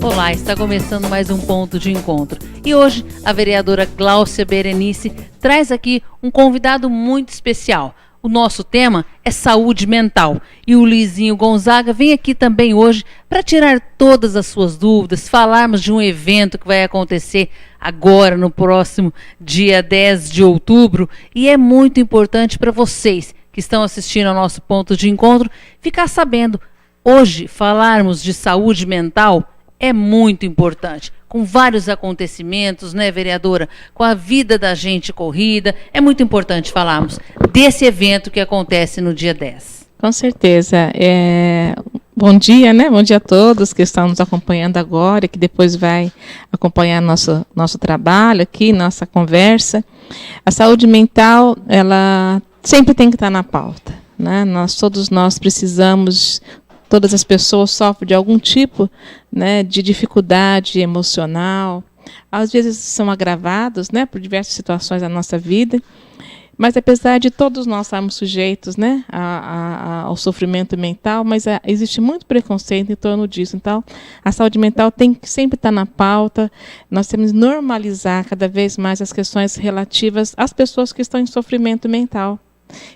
Olá, está começando mais um Ponto de Encontro. E hoje a vereadora Gláucia Berenice traz aqui um convidado muito especial. O nosso tema é saúde mental. E o Luizinho Gonzaga vem aqui também hoje para tirar todas as suas dúvidas, falarmos de um evento que vai acontecer agora no próximo dia 10 de outubro. E é muito importante para vocês que estão assistindo ao nosso Ponto de Encontro ficar sabendo. Hoje, falarmos de saúde mental é muito importante, com vários acontecimentos, né, vereadora? Com a vida da gente corrida, é muito importante falarmos desse evento que acontece no dia 10. Com certeza. Bom dia, né? Bom dia a todos que estão nos acompanhando agora e que depois vai acompanhar nosso trabalho aqui, nossa conversa. A saúde mental, ela sempre tem que estar na pauta, né? Todos nós precisamos. Todas as pessoas sofrem de algum tipo, né, de dificuldade emocional. Às vezes são agravados, né, por diversas situações da nossa vida. Mas apesar de todos nós estarmos sujeitos, né, ao sofrimento mental, mas existe muito preconceito em torno disso. Então, a saúde mental tem que sempre estar na pauta. Nós temos que normalizar cada vez mais as questões relativas às pessoas que estão em sofrimento mental.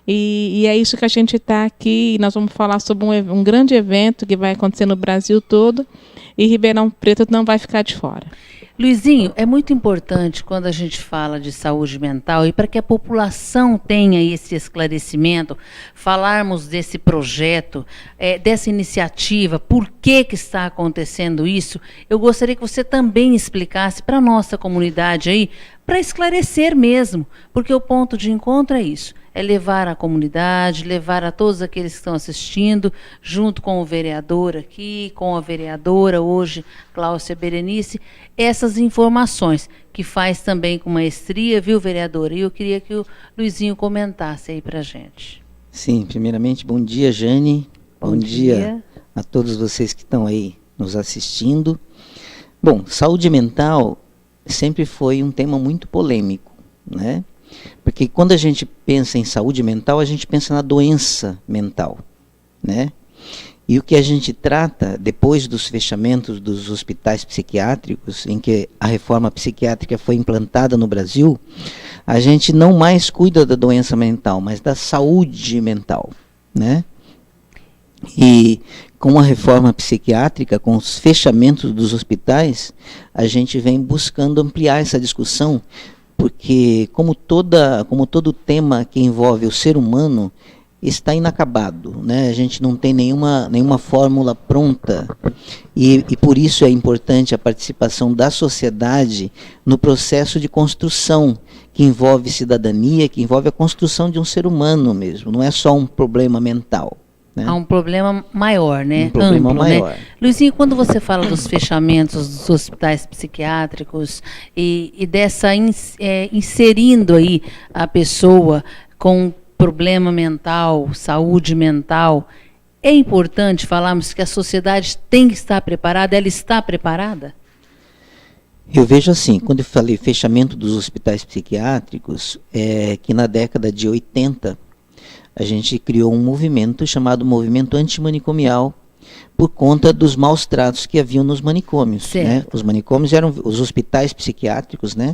E é isso que a gente está aqui. Nós vamos falar sobre um grande evento que vai acontecer no Brasil todo e Ribeirão Preto não vai ficar de fora. Luizinho, é muito importante quando a gente fala de saúde mental e para que a população tenha esse esclarecimento, falarmos desse projeto, dessa iniciativa, por que está acontecendo isso. Eu gostaria que você também explicasse para a nossa comunidade aí, para esclarecer mesmo, porque o ponto de encontro é isso. É levar à comunidade, levar a todos aqueles que estão assistindo, junto com o vereador aqui, com a vereadora hoje, Gláucia Berenice, essas informações, que faz também com maestria, viu, vereadora? E eu queria que o Luizinho comentasse aí para a gente. Sim, primeiramente, bom dia, Jane. Bom dia a todos vocês que estão aí nos assistindo. Bom, saúde mental sempre foi um tema muito polêmico, né? Porque quando a gente pensa em saúde mental, a gente pensa na doença mental, né? E o que a gente trata, depois dos fechamentos dos hospitais psiquiátricos, em que a reforma psiquiátrica foi implantada no Brasil, a gente não mais cuida da doença mental, mas da saúde mental, né? E com a reforma psiquiátrica, com os fechamentos dos hospitais, a gente vem buscando ampliar essa discussão, porque como todo tema que envolve o ser humano está inacabado, né? A gente não tem nenhuma fórmula pronta e por isso é importante a participação da sociedade no processo de construção que envolve cidadania, que envolve a construção de um ser humano mesmo, não é só um problema mental. Né? Há um problema maior, né? Um problema amplo, maior. Né? Luizinho, quando você fala dos fechamentos dos hospitais psiquiátricos e dessa inserindo aí a pessoa com problema mental, saúde mental, é importante falarmos que a sociedade tem que estar preparada, ela está preparada? Eu vejo assim, quando eu falei fechamento dos hospitais psiquiátricos, que na década de 80, a gente criou um movimento chamado Movimento Antimanicomial por conta dos maus tratos que haviam nos manicômios. Né? Os manicômios os hospitais psiquiátricos, né?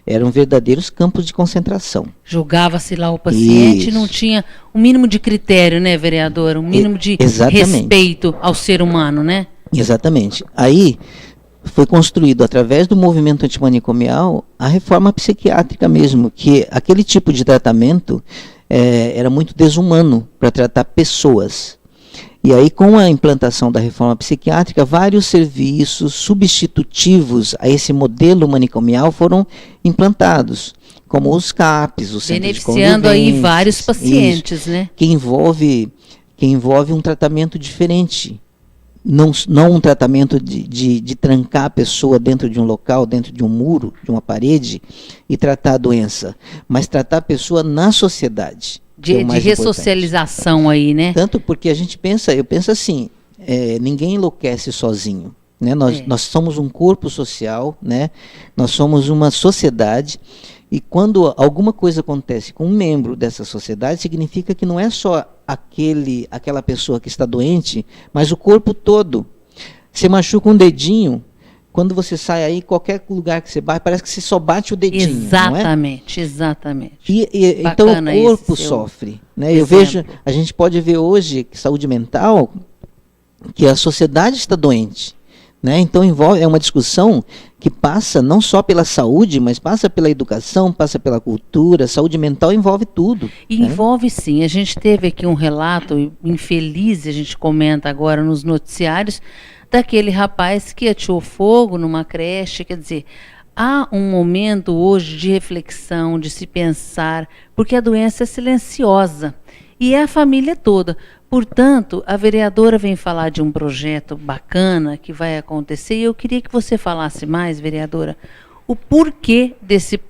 Eram verdadeiros campos de concentração. Julgava-se lá o paciente, não tinha o mínimo de critério, né, vereador? O mínimo de respeito ao ser humano, né? Exatamente. Aí foi construído, através do movimento antimanicomial, a reforma psiquiátrica mesmo, que aquele tipo de tratamento era muito desumano para tratar pessoas. E aí, com a implantação da reforma psiquiátrica, vários serviços substitutivos a esse modelo manicomial foram implantados, como os CAPs, os centros de convivência. Beneficiando aí vários pacientes, né? Que envolve um tratamento diferente. Não um tratamento de trancar a pessoa dentro de um local, dentro de um muro, de uma parede, e tratar a doença, mas tratar a pessoa na sociedade. De ressocialização aí, né? Tanto porque eu penso assim, ninguém enlouquece sozinho. Né? Nós somos um corpo social, né? Nós somos uma sociedade, e quando alguma coisa acontece com um membro dessa sociedade, significa que não é só aquela pessoa que está doente, mas o corpo todo. Você machuca um dedinho, quando você sai aí, qualquer lugar que você bate, parece que você só bate o dedinho, exatamente, não é? Exatamente. Então o corpo sofre, né? Eu vejo, a gente pode ver hoje que saúde mental, que a sociedade está doente, né? Então é uma discussão que passa não só pela saúde, mas passa pela educação, passa pela cultura. Saúde mental envolve tudo. Envolve, né? Sim. A gente teve aqui um relato infeliz, a gente comenta agora nos noticiários, daquele rapaz que ateou fogo numa creche. Quer dizer, há um momento hoje de reflexão, de se pensar, porque a doença é silenciosa e é a família toda. Portanto, a vereadora vem falar de um projeto bacana que vai acontecer, e eu queria que você falasse mais, vereadora, o porquê desse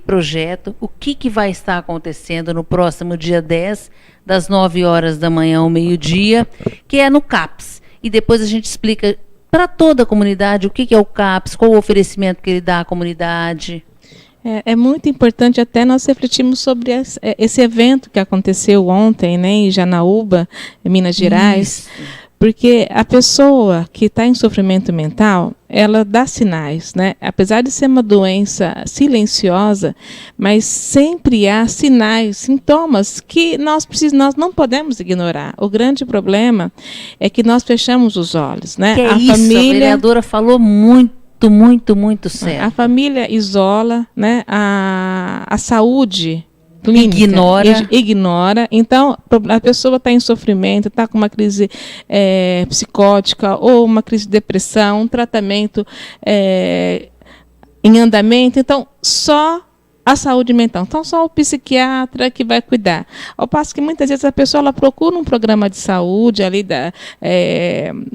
projeto, o que vai estar acontecendo no próximo dia 10, das 9 horas da manhã ao meio-dia, que é no CAPS. E depois a gente explica para toda a comunidade o que é o CAPS, qual o oferecimento que ele dá à comunidade. É muito importante, até nós refletimos sobre esse evento que aconteceu ontem, né, em Janaúba, em Minas Gerais, porque a pessoa que está em sofrimento mental, ela dá sinais, né? Apesar de ser uma doença silenciosa, mas sempre há sinais, sintomas que nós não podemos ignorar. O grande problema é que nós fechamos os olhos, né? A vereadora falou muito certo. A família isola, né? A saúde clínica ignora. Então, a pessoa está em sofrimento, está com uma crise psicótica ou uma crise de depressão, um tratamento em andamento. Então, só a saúde mental. Então, só o psiquiatra que vai cuidar. Ao passo que muitas vezes a pessoa ela procura um programa de saúde ali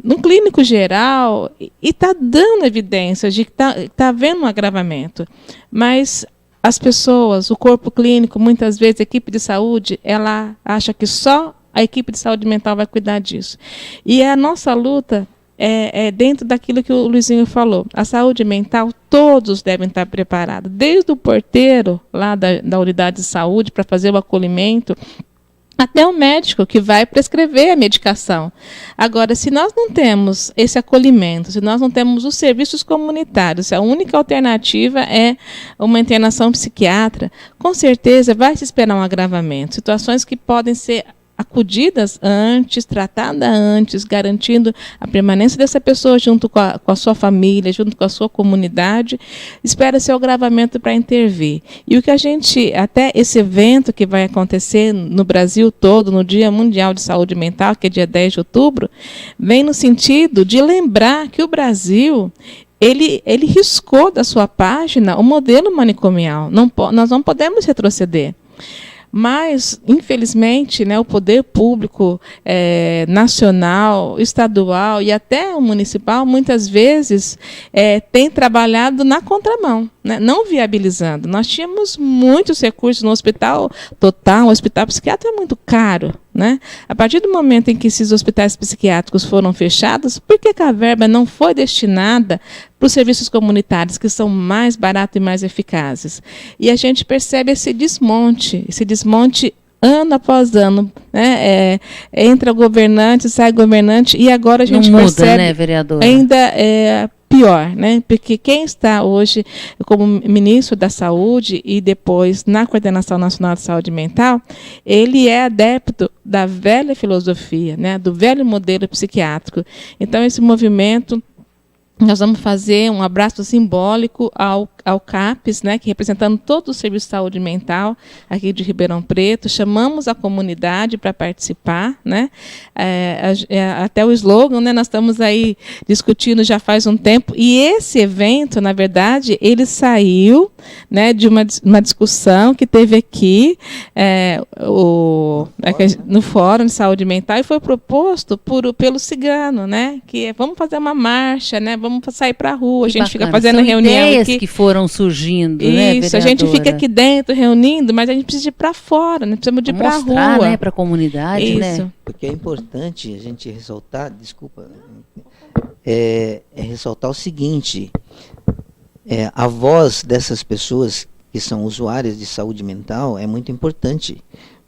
num clínico geral e está dando evidências de que está havendo um agravamento. Mas as pessoas, o corpo clínico, muitas vezes a equipe de saúde, ela acha que só a equipe de saúde mental vai cuidar disso. E a nossa luta é dentro daquilo que o Luizinho falou. A saúde mental, todos devem estar preparados, desde o porteiro lá da unidade de saúde para fazer o acolhimento, até o médico que vai prescrever a medicação. Agora, se nós não temos esse acolhimento, se nós não temos os serviços comunitários, se a única alternativa é uma internação psiquiátrica, com certeza vai se esperar um agravamento. Situações que podem ser acudidas antes, tratada antes, garantindo a permanência dessa pessoa junto com a sua família, junto com a sua comunidade, espera-se o agravamento para intervir. E o que até esse evento que vai acontecer no Brasil todo, no Dia Mundial de Saúde Mental, que é dia 10 de outubro, vem no sentido de lembrar que o Brasil ele riscou da sua página o modelo manicomial. Nós não podemos retroceder. Mas, infelizmente, né, o poder público nacional, estadual e até o municipal, muitas vezes, tem trabalhado na contramão, né, não viabilizando. Nós tínhamos muitos recursos no hospital total, o hospital psiquiátrico é muito caro. Né? A partir do momento em que esses hospitais psiquiátricos foram fechados, por que a verba não foi destinada para os serviços comunitários, que são mais baratos e mais eficazes? E a gente percebe esse desmonte ano após ano, né? Entra governante, sai governante, e agora a gente percebe, né, vereadora? Ainda pior, né? Porque quem está hoje como ministro da Saúde e depois na Coordenação Nacional de Saúde Mental, ele é adepto da velha filosofia, né? Do velho modelo psiquiátrico. Então, esse movimento, nós vamos fazer um abraço simbólico ao CAPS, né, que representando todo o Serviço de Saúde Mental aqui de Ribeirão Preto. Chamamos a comunidade para participar, né? Até o slogan, né, nós estamos aí discutindo já faz um tempo. E esse evento, na verdade, ele saiu, né, de uma discussão que teve aqui no Fórum de Saúde Mental, e foi proposto pelo Cigano, né, que vamos fazer uma marcha, né? Vamos sair para a rua, a gente fica fazendo reunião ideias aqui. Que foram surgindo, isso, né, vereadora? A gente fica aqui dentro reunindo, mas a gente precisa ir para fora, né? Precisamos de ir para a rua. Né, para a comunidade, isso, né? Porque é importante a gente ressaltar, ressaltar o seguinte, a voz dessas pessoas que são usuárias de saúde mental é muito importante,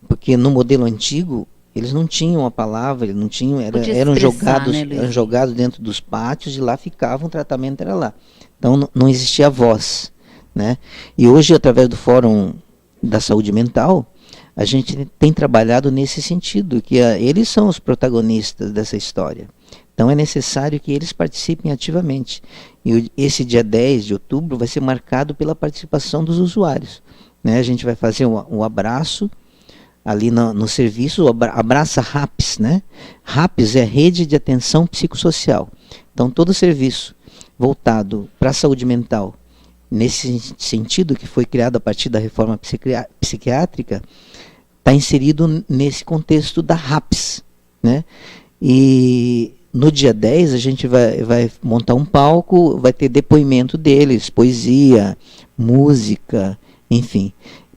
porque no modelo antigo Eles não tinham a palavra, eles não tinham, Podia expressar, né, Luizinho? eram jogados dentro dos pátios e lá ficavam, o tratamento era lá. Então não existia voz, né? E hoje, através do Fórum da Saúde Mental, a gente tem trabalhado nesse sentido, que eles são os protagonistas dessa história. Então é necessário que eles participem ativamente. E esse dia 10 de outubro vai ser marcado pela participação dos usuários, né? A gente vai fazer um abraço ali no serviço, abraça RAPS, né? RAPS é Rede de Atenção Psicossocial. Então todo serviço voltado para a saúde mental, nesse sentido que foi criado a partir da reforma psiquiátrica, está inserido nesse contexto da RAPS, né? E no dia 10 a gente vai montar um palco, vai ter depoimento deles, poesia, música, enfim,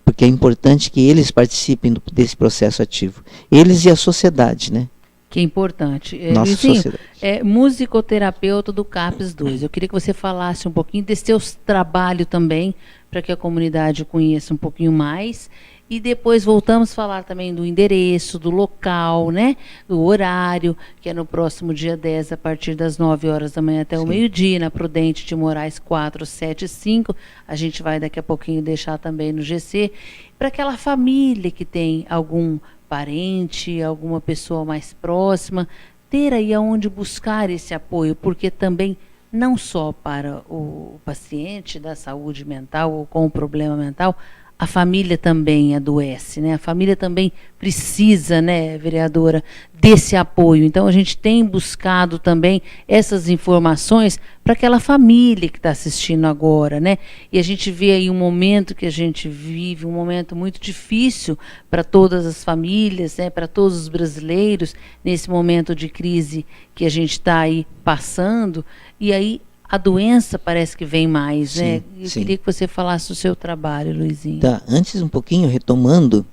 porque é importante que eles participem desse processo ativo. Eles e a sociedade, né? Que é importante. Nossa Luizinho, sociedade. Musicoterapeuta do CAPS 2. Eu queria que você falasse um pouquinho desse seu trabalho também, para que a comunidade conheça um pouquinho mais. E depois voltamos a falar também do endereço, do local, né? Do horário, que é no próximo dia 10, a partir das 9 horas da manhã até o meio-dia, na Prudente de Moraes 475. A gente vai daqui a pouquinho deixar também no GC. Para aquela família que tem algum parente, alguma pessoa mais próxima, ter aí aonde buscar esse apoio, porque também não só para o paciente da saúde mental ou com o problema mental, a família também adoece, né? A família também precisa, né, vereadora, desse apoio. Então a gente tem buscado também essas informações para aquela família que está assistindo agora, né? E a gente vê aí um momento que a gente vive, um momento muito difícil para todas as famílias, né, para todos os brasileiros, nesse momento de crise que a gente está aí passando. E aí a doença parece que vem mais, Sim, né? Eu sim. queria que você falasse do seu trabalho, Luizinho. Tá, antes um pouquinho, retomando,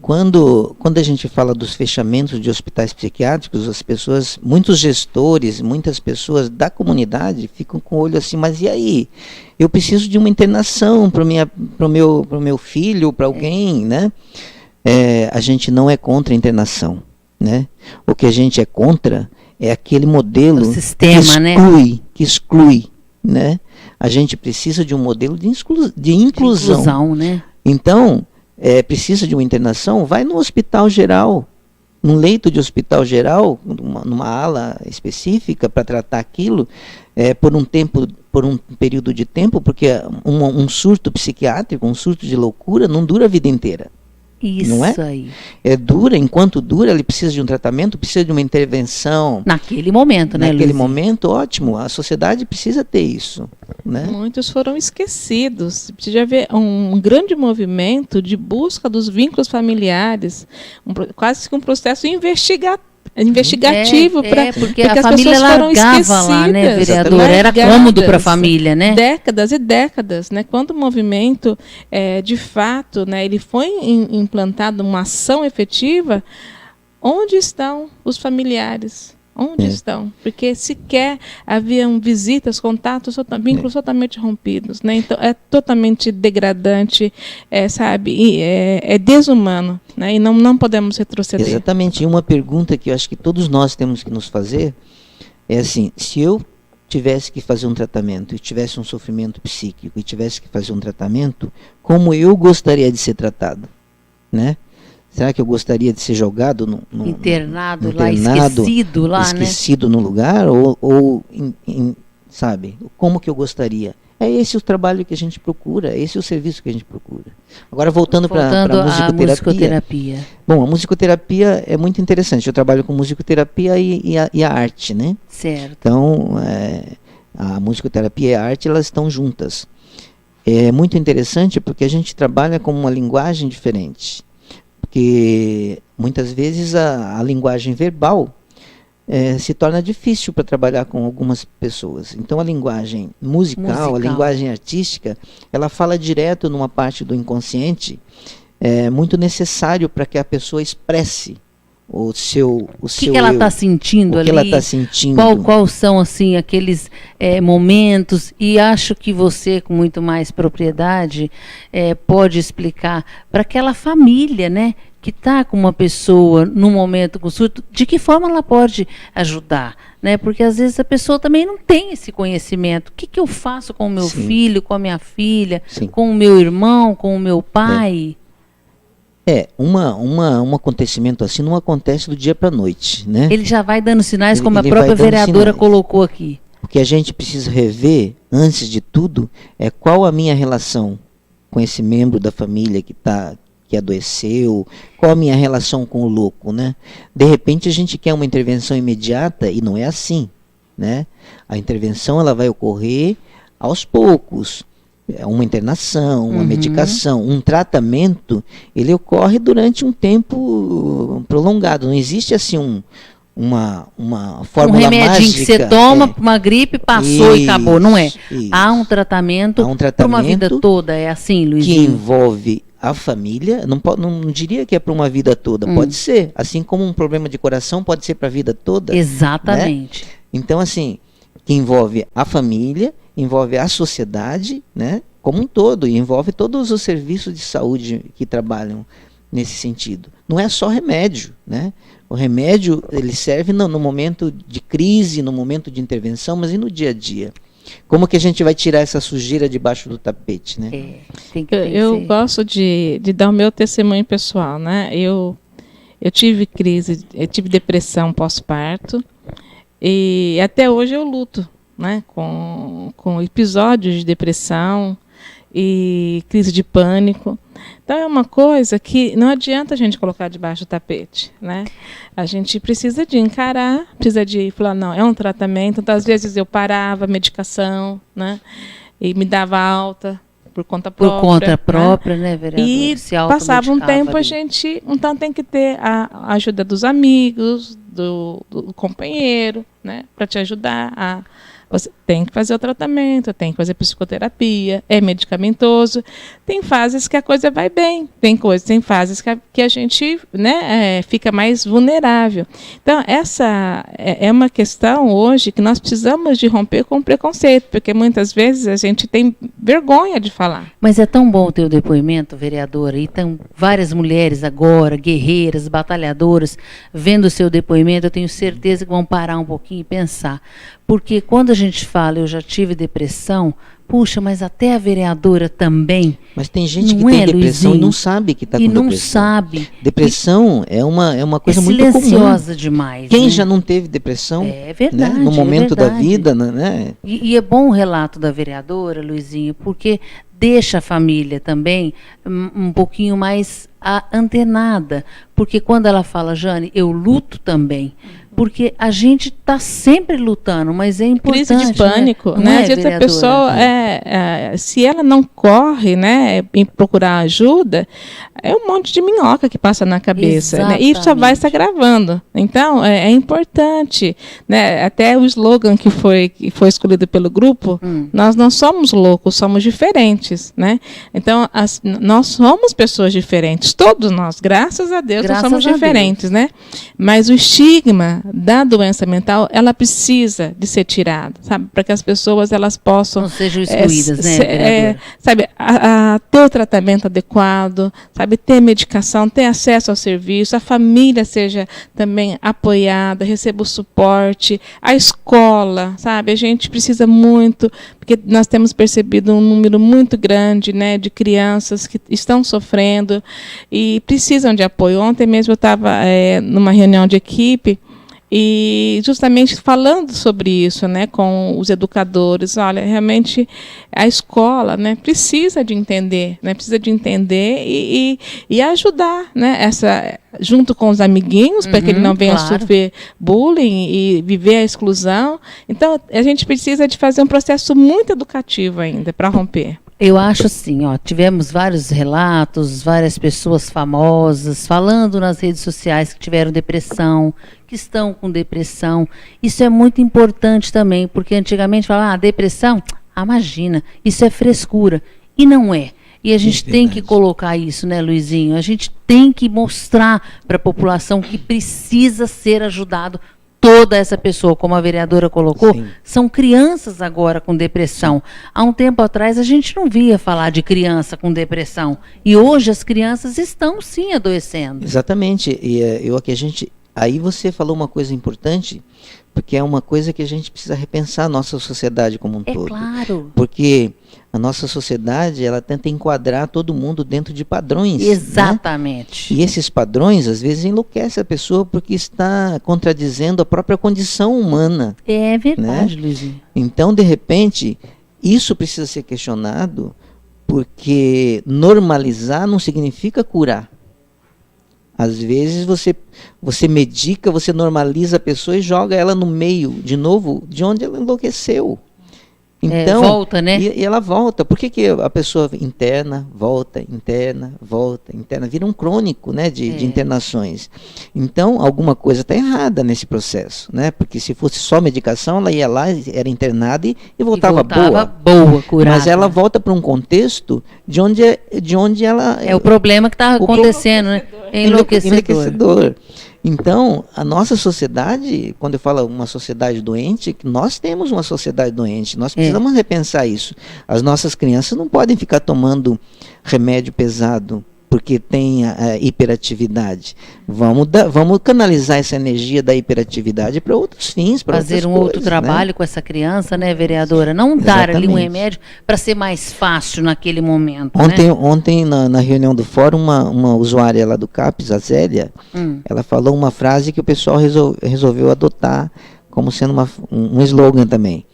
quando a gente fala dos fechamentos de hospitais psiquiátricos, as pessoas, muitos gestores, muitas pessoas da comunidade ficam com o olho assim, mas e aí? Eu preciso de uma internação para o meu filho, para alguém, né? A gente não é contra a internação, né? O que a gente é contra é aquele modelo O sistema, que exclui, né? A gente precisa de um modelo de inclusão. Né? Então, precisa de uma internação, vai no hospital geral, num leito de hospital geral, numa ala específica para tratar aquilo, por um período de tempo, porque um surto psiquiátrico, um surto de loucura, não dura a vida inteira. Isso não é? Aí. Enquanto dura, ele precisa de um tratamento, precisa de uma intervenção. Naquele momento, né, Naquele Luizinho? momento, ótimo. A sociedade precisa ter isso, né? Muitos foram esquecidos. Precisa haver um grande movimento de busca dos vínculos familiares, quase que um processo investigativo porque as a família pessoas foram largava lá, né, esquecidas, vereadora? Era cômodo para a largadas, família, né? Décadas e décadas, né? Quando o movimento, de fato, né, ele foi implantado uma ação efetiva, onde estão os familiares? Onde estão? Porque sequer haviam visitas, contatos, vínculos totalmente rompidos, né? Então é totalmente degradante, sabe? E é desumano, né? E não podemos retroceder. Exatamente. E uma pergunta que eu acho que todos nós temos que nos fazer é assim: se eu tivesse que fazer um tratamento e tivesse um sofrimento psíquico e tivesse que fazer um tratamento, como eu gostaria de ser tratado, né? Será que eu gostaria de ser jogado internado lá, esquecido lá, esquecido né? no lugar? Sabe? Como que eu gostaria? É esse o trabalho que a gente procura, esse é o serviço que a gente procura. Agora, voltando para a musicoterapia. Bom, a musicoterapia é muito interessante. Eu trabalho com musicoterapia e a arte, né? Certo. Então, a musicoterapia e a arte, elas estão juntas. É muito interessante porque a gente trabalha com uma linguagem diferente. Porque muitas vezes a linguagem verbal se torna difícil para trabalhar com algumas pessoas. Então a linguagem musical, a linguagem artística, ela fala direto numa parte do inconsciente, muito necessário para que a pessoa expresse o seu que ela está sentindo ali? O que ela está sentindo? Quais são assim aqueles momentos? E acho que você, com muito mais propriedade, pode explicar para aquela família, né, que está com uma pessoa num momento com surto, de que forma ela pode ajudar, né? Porque às vezes a pessoa também não tem esse conhecimento. O que eu faço com o meu filho, com a minha filha, com o meu irmão, com o meu pai? Um acontecimento assim não acontece do dia para a noite, né? Ele já vai dando sinais, como a própria vereadora colocou aqui. O que a gente precisa rever, antes de tudo, é qual a minha relação com esse membro da família que adoeceu, qual a minha relação com o louco, né? De repente a gente quer uma intervenção imediata e não é assim, né? A intervenção ela vai ocorrer aos poucos. Uma internação, uma medicação, um tratamento, ele ocorre durante um tempo prolongado. Não existe assim uma fórmula mágica. Um remedinho que você toma para uma gripe, passou e acabou. Não é. Há um tratamento para uma vida toda. É assim, Luizinho? Que envolve a família. Não diria que é para uma vida toda. Pode ser. Assim como um problema de coração pode ser para a vida toda. Exatamente. Né? Então, assim, que envolve a família, envolve a sociedade, né, como um todo, e envolve todos os serviços de saúde que trabalham nesse sentido. Não é só remédio, né? O remédio ele serve no momento de crise, no momento de intervenção, mas e no dia a dia? Como que a gente vai tirar essa sujeira debaixo do tapete, né? Eu gosto de dar o meu testemunho pessoal, né? Eu tive crise, eu tive depressão pós-parto e até hoje eu luto, né, com episódios de depressão e crise de pânico. Então é uma coisa que não adianta a gente colocar debaixo do tapete, né? A gente precisa de encarar, precisa de falar, não, é um tratamento. Então, às vezes eu parava a medicação, né, e me dava alta por conta própria, né, vereador? E passava um tempo ali. A gente, então tem que ter a ajuda dos amigos, do companheiro, né, para te ajudar você tem que fazer o tratamento, tem que fazer psicoterapia, é medicamentoso. Tem fases que a coisa vai bem, tem fases que a gente, né, fica mais vulnerável. Então, essa é uma questão hoje que nós precisamos de romper com o preconceito, porque muitas vezes a gente tem vergonha de falar. Mas é tão bom ter o depoimento, vereadora, e estão várias mulheres agora, guerreiras, batalhadoras, vendo o seu depoimento, eu tenho certeza que vão parar um pouquinho e pensar. Porque quando a gente fala, eu já tive depressão, puxa, mas até a vereadora também. Mas tem gente que tem depressão e não sabe que está com depressão. E não sabe. Depressão é uma coisa muito comum. Silenciosa demais. Quem já não teve depressão? É verdade. Né? No momento da vida, né? E é bom o relato da vereadora, Luizinho, porque deixa a família também um pouquinho mais antenada. Porque quando ela fala, Jane, eu luto também. Porque a gente está sempre lutando, mas é importante. Crise de pânico, né? Às vezes a pessoa, se ela não corre, né, em procurar ajuda, é um monte de minhoca que passa na cabeça, né? E só vai se agravando. Então, é importante, né? Até o slogan que foi escolhido pelo grupo, nós não somos loucos, somos diferentes, né? Então, nós somos pessoas diferentes, todos nós, graças a Deus, nós somos diferentes, né? Mas o estigma da doença mental, ela precisa de ser tirada, sabe? Para que as pessoas elas possam não sejam excluídas, né? Sabe, ter o tratamento adequado, sabe, ter medicação, ter acesso ao serviço, a família seja também apoiada, receba o suporte, a escola, sabe? A gente precisa muito, porque nós temos percebido um número muito grande, né, de crianças que estão sofrendo e precisam de apoio. Ontem mesmo eu estava numa reunião de equipe e justamente falando sobre isso, né, com os educadores. Olha, realmente a escola, né, precisa de entender, né, e ajudar, né, junto com os amiguinhos, para que ele não venha sofrer bullying e viver a exclusão. Então, a gente precisa de fazer um processo muito educativo ainda para romper. Eu acho assim, tivemos vários relatos, várias pessoas famosas falando nas redes sociais que tiveram depressão, que estão com depressão. Isso é muito importante também, porque antigamente falavam, depressão? Imagina, isso é frescura. E não é. E a gente tem que colocar isso, né, Luizinho? A gente tem que mostrar para a população que precisa ser ajudado toda essa pessoa, como a vereadora colocou. Sim. São crianças agora com depressão. Há um tempo atrás a gente não via falar de criança com depressão. E hoje as crianças estão sim adoecendo. Exatamente. E aí você falou uma coisa importante, porque é uma coisa que a gente precisa repensar a nossa sociedade como um todo. Claro. Porque a nossa sociedade, ela tenta enquadrar todo mundo dentro de padrões. Exatamente. Né? E esses padrões, às vezes, enlouquecem a pessoa porque está contradizendo a própria condição humana. É verdade, né? Luizinho. Então, de repente, isso precisa ser questionado, porque normalizar não significa curar. Às vezes você medica, você normaliza a pessoa e joga ela no meio, de novo, de onde ela enlouqueceu. Então, volta, né? E ela volta. Por que a pessoa interna, volta, vira um crônico, né, de internações. Então, alguma coisa está errada nesse processo, né? Porque se fosse só medicação, ela ia lá, era internada e voltava boa, curada. Mas ela volta para um contexto de onde ela... É o problema que está acontecendo, né? É enlouquecedor. Então, a nossa sociedade, quando eu falo uma sociedade doente, nós temos uma sociedade doente, nós precisamos repensar isso. As nossas crianças não podem ficar tomando remédio pesado porque tem hiperatividade. Vamos canalizar essa energia da hiperatividade para outros fins, para fazer outro trabalho, né? Com essa criança, né, vereadora? Não dar ali um remédio para ser mais fácil naquele momento. Ontem na reunião do fórum, uma usuária lá do CAPES, a Zélia, ela falou uma frase que o pessoal resolveu adotar como sendo um slogan também.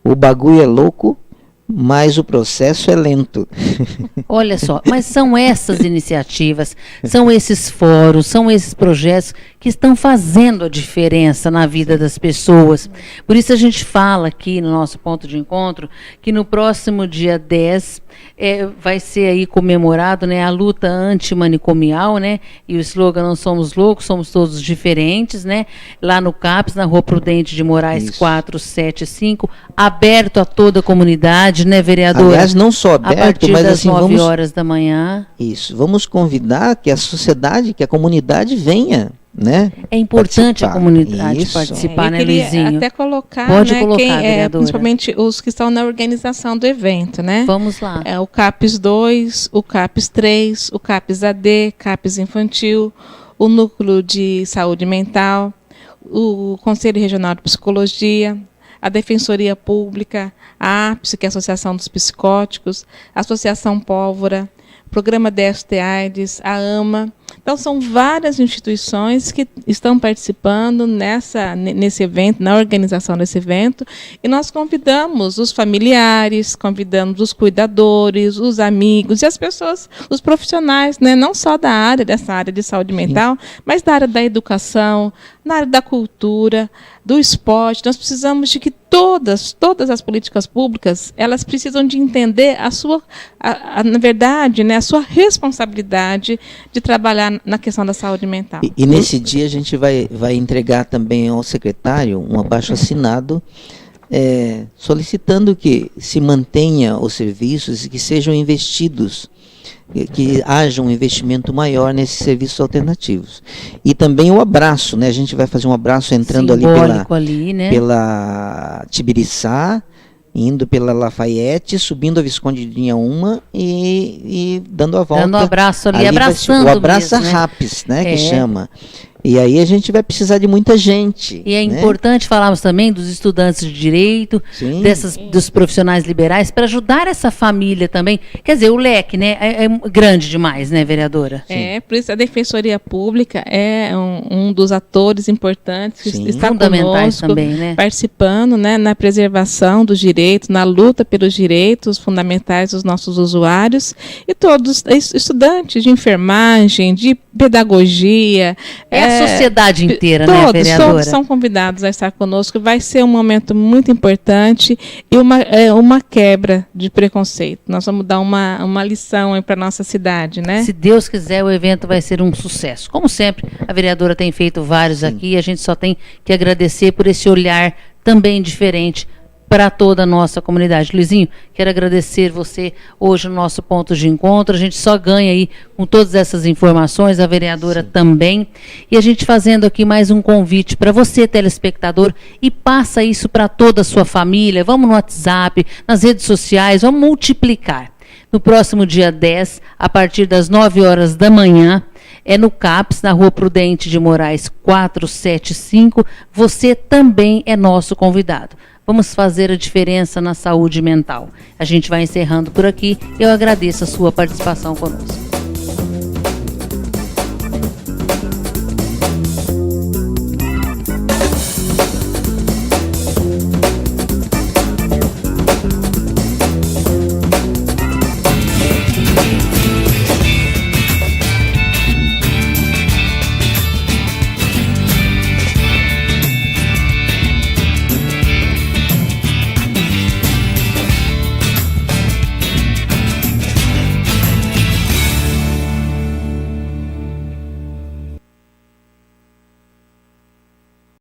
O bagulho é louco, mas o processo é lento. Olha só, mas são essas iniciativas, são esses fóruns, são esses projetos que estão fazendo a diferença na vida das pessoas. Por isso a gente fala aqui no nosso ponto de encontro que no próximo dia 10 vai ser aí comemorado, né, a luta antimanicomial, né, e o slogan Não Somos Loucos, Somos Todos Diferentes, né, lá no CAPES, na Rua Prudente de Moraes 475, aberto a toda a comunidade, né, vereadora? Aliás, não só aberto, a partir mas das assim, 9 horas da manhã. Isso, vamos convidar que a sociedade, que a comunidade venha, né? É importante a comunidade participar, né, Luizinho? Até colocar, pode né, colocar, vereadora. Principalmente os que estão na organização do evento, né? Vamos lá. O CAPES 2, o CAPES 3, o CAPES AD, CAPES Infantil, o Núcleo de Saúde Mental, o Conselho Regional de Psicologia, a Defensoria Pública, a APS, que é a Associação dos Psicóticos, a Associação Pólvora, Programa DST-AIDS, a AMA. Então, são várias instituições que estão participando nesse evento, na organização desse evento, e nós convidamos os familiares, convidamos os cuidadores, os amigos e as pessoas, os profissionais, né, não só dessa área de saúde mental, mas da área da educação, na área da cultura, do esporte. Nós precisamos de que todas as políticas públicas, elas precisam de entender na verdade, né, a sua responsabilidade de trabalhar na questão da saúde mental. E nesse dia a gente vai entregar também ao secretário um abaixo-assinado solicitando que se mantenha os serviços e que sejam investidos, que haja um investimento maior nesses serviços alternativos. E também o abraço, né? A gente vai fazer um abraço entrando ali né? pela Tibiriçá, indo pela Lafayette, subindo a Visconde de Linha 1 e dando a volta. Dando um abraço ali, abraçando o abraça mesmo, né? RAPS, né? Que chama. E aí a gente vai precisar de muita gente. E é importante falarmos também dos estudantes de direito, dos profissionais liberais, para ajudar essa família também. Quer dizer, o leque, né, é grande demais, né, vereadora? Por isso a Defensoria Pública é um dos atores importantes que está fundamentais conosco, também, né? Participando, né, na preservação dos direitos, na luta pelos direitos fundamentais dos nossos usuários, e todos, estudantes de enfermagem, de pedagogia. A sociedade inteira, né, vereadora? Todos são convidados a estar conosco. Vai ser um momento muito importante e uma quebra de preconceito. Nós vamos dar uma lição para a nossa cidade, né? Se Deus quiser, o evento vai ser um sucesso. Como sempre, a vereadora tem feito vários aqui, e a gente só tem que agradecer por esse olhar também diferente para toda a nossa comunidade. Luizinho, quero agradecer você hoje no nosso ponto de encontro. A gente só ganha aí com todas essas informações, a vereadora também. E a gente fazendo aqui mais um convite para você, telespectador, e passa isso para toda a sua família. Vamos no WhatsApp, nas redes sociais, vamos multiplicar. No próximo dia 10, a partir das 9 horas da manhã, é no CAPS, na Rua Prudente de Moraes 475. Você também é nosso convidado. Vamos fazer a diferença na saúde mental. A gente vai encerrando por aqui. Eu agradeço a sua participação conosco.